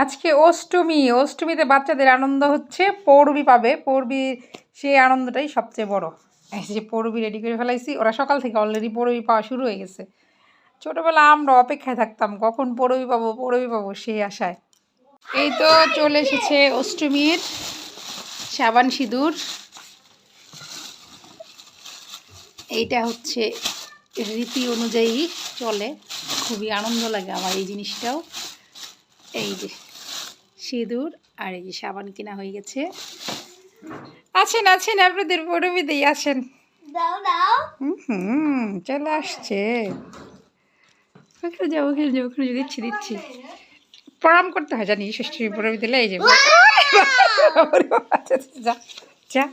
আজকে অষ্টমী। অষ্টমীতে বাচ্চাদের আনন্দ হচ্ছে, পৌরবী পাবে। পৌরবী সেই আনন্দটাই সবচেয়ে বড়। এই যে পৌরবী রেডি করে ফেলাইছি, ওরা সকাল থেকে অলরেডি পৌরবী পাওয়া শুরু হয়ে গেছে। ছোটোবেলা আমরা অপেক্ষায় থাকতাম কখন পৌরবী পাবো সেই আশায়। এই তো চলে এসেছে অষ্টমীর সাবান সিঁদুর। এইটা হচ্ছে রীতি অনুযায়ী চলে, খুবই আনন্দ লাগে আমার এই জিনিসটাও। এই যে সিঁদুর আর এই যে সাবান কিনা হয়ে গেছে। আছেন আছেন আপনাদের পৌরবীতেই আছেন। চলে আসছে। ওখানে যাও ওখানে যাও, ওখানে দিচ্ছি দিচ্ছি। প্রণাম করতে হয় জানি ষষ্ঠী পৌরবী দিলে। এই যে যা যা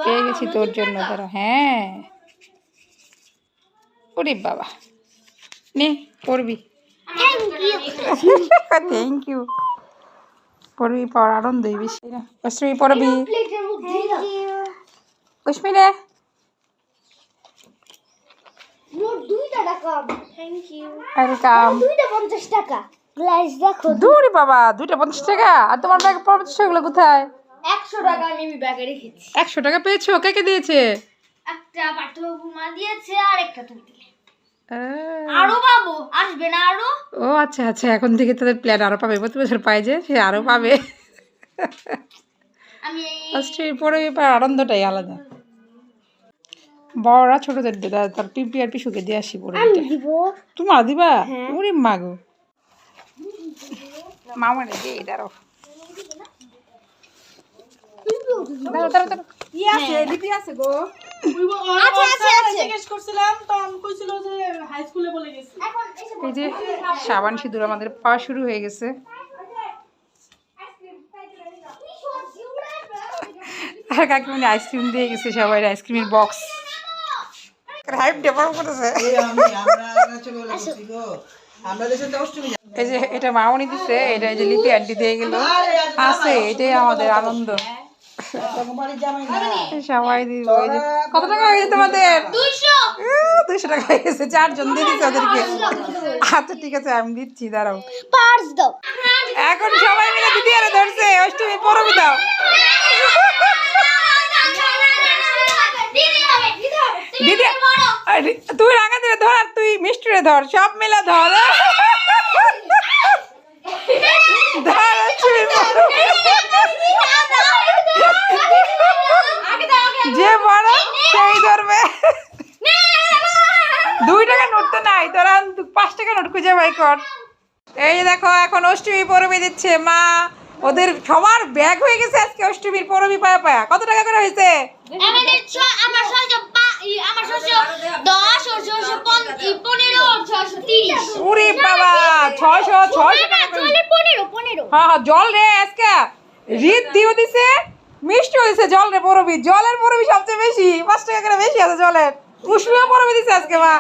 পেয়ে গেছি তোর জন্য। ধরো, হ্যাঁ। ওরে বাবা, নে পড়বি। Thank you. পড়বি, পড়ার আনন্দই বেশি না। অষ্টমী পড়বি। অষ্টমী রে, বাবা 2টা 50 টাকা। আর তোমার ব্যাগে 50 টাকাগুলো কোথায়? 100 টাকা আমি ব্যাগে রেখেছি। 100 টাকা পেয়েছো? কে কে দিয়েছে? একটা পাঠ্যবুমা দিয়েছে আর একটা তুমি দিলে। আরো পাবো, আসবে না আরো? ও আচ্ছা আচ্ছা, এখন থেকে তাদের প্ল্যান আরো পাবে। প্রতি বছর পায় যে, সে আরো পাবে। আমি অষ্টমী পরে আনন্দটাই আলাদা। বড়রা ছোটদের দাদা তার পিপি আর পিসুকে দিয়ে আসি পরে। তোমার দিবা? ওরে মাগো, মামারে দে। দাঁড়াও দাঁড়াও দাঁড়াও দাঁড়াও। আছে লিপি আছে গো। জিজ্ঞেস করছিলাম তখন কইছিল যে হাই স্কুলে বলে গেছে। এই যে সাবান সিঁদুর আমাদের পাওয়া শুরু হয়ে গেছে। আর কাকিমনি আইসক্রিম দিয়ে গেছে সবাই, আইসক্রিমের বক্স। হাইপ ডেভেলপ করেছে। এই যে এটা মামনি দিচ্ছে, এটা এই যে লিপি আন্টি দিয়ে গেল আছে। এটাই আমাদের আনন্দ। সবাই দিব। কত টাকা হয়ে গেছে তোমাদের? 200 টাকা হয়ে গেছে। 4 জন দিয়ে দিচ্ছে ওদেরকে। আচ্ছা ঠিক আছে, আমি দিচ্ছি, দাঁড়াও। এখন সবাই মিলে দিদি আরে ধরছে। অষ্টমী পরবি দাও। দিদি তুই রাঙা দিলে ধর, আর তুই মিষ্টিরে ধর, সব মিলে ধর। যে বড় সেই ধরবে। 2 টাকা নোট তো নাই, তোরা 5 টাকা নোট খুঁজে বাই কর। এই দেখো এখন অষ্টমী পরবি দিচ্ছে মা। ওদের সবার ব্যাগ হয়ে গেছে আজকে অষ্টমীর পরবি পায়া পায়া। কত টাকা করে হয়েছে? ওরে বাবা, 600 টাকা। হ্যাঁ জল রে আজকে রিত দিও দিছে, মিষ্টিও দিছে। জল রে পরবি, জলের পরবি সবচেয়ে বেশি। 5 টাকা করে বেশি আছে জলের। উষ্ণও পরবি দিছে আজকে মা।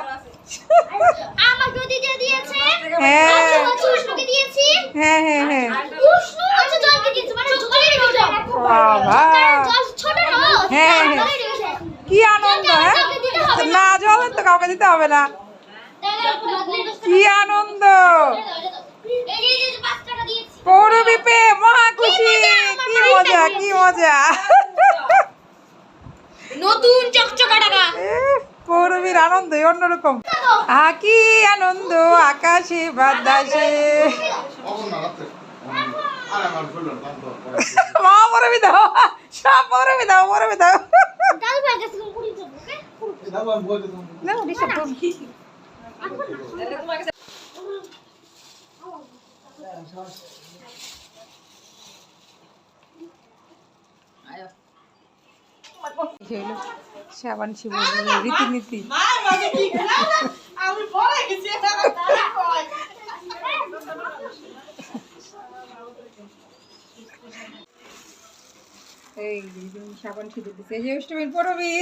কি আনন্দ! না জলের তো কাউকে দিতে হবে না। কি আনন্দ! পৌরবী পেয়ে মহা খুশি। কি মজা, কি মজা! নতুন চকচকা টাকা। পৌরবীর আনন্দই অন্যরকম। কি আনন্দ আকাশে বাতাসে। মা পৌরবী দাও, সব পৌরবী দাও, পৌরবী দাও। সাবান শিব রীতিনীতি। এই সাবান সিঁদুর দিচ্ছে। এই যে অষ্টমীর পরবী।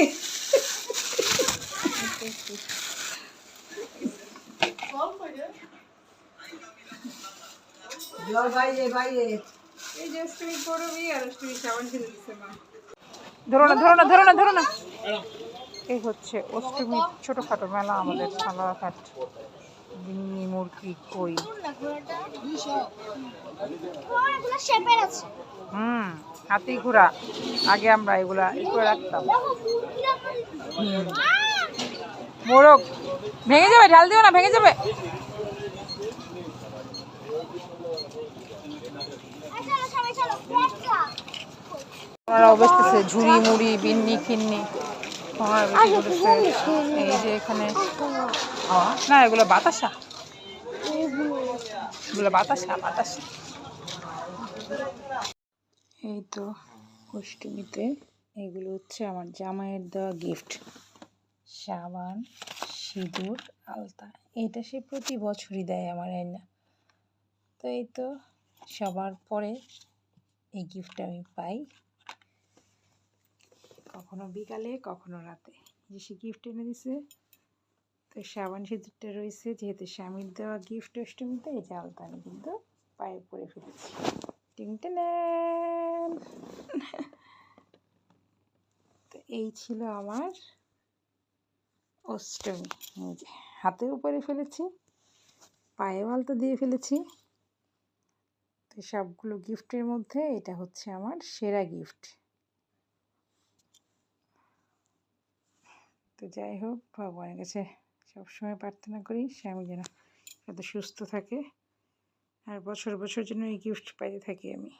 এই যে অষ্টমীর পরবী আর অষ্টমীর সাবান সিঁদুর দিচ্ছে মা। ধরো না ধরো না ধরো না ধরো না। এই হচ্ছে অষ্টমীর ছোটোখাটো মেলা আমাদের হাট। বিন্নি, মুরগি, কই। হাতি ঘোড়া আগে আমরা এগুলা করে রাখতাম। মোরগ ভেঙে যাবে, ঢাল দিও না, ভেঙে যাবে। ওনারাও বেচতেছে ঝুড়ি মুড়ি, বিন্নি খিন্নি। এই যে এখানে না, এগুলো বাতাসা, এগুলো বাতাসা বাতাসা। এই তো অষ্টমীতে এগুলো হচ্ছে আমার জামাইয়ের দেওয়া গিফট, সাবান, সিঁদুর, আলতা। এটা সে প্রতি বছরই দেয় আমার আয়না। তো এই তো সবার পরে এই গিফটটা আমি পাই, কখনো বিকালে কখনো রাতে। যে সে গিফট এনে দিছে, তো সাবান সিঁদুরটা রয়েছে, যেহেতু স্বামীর দেওয়া গিফট অষ্টমীতে। এই যে আলতা আমি কিন্তু পায়ে পরে ফেলেছি। টিংটেন। তো এই ছিল আমার অষ্টমী। এই যে হাতেও পরে ফেলেছি, পায়েও আলতা দিয়ে ফেলেছি। তো সবগুলো গিফটের মধ্যে এটা হচ্ছে আমার সেরা গিফট। তো যাই হোক, ভগবানের কাছে সবসময় প্রার্থনা করি স্বামী যেন এত সুস্থ থাকে, আর বছর বছর যেন এই গিফট পাইতে থাকি আমি।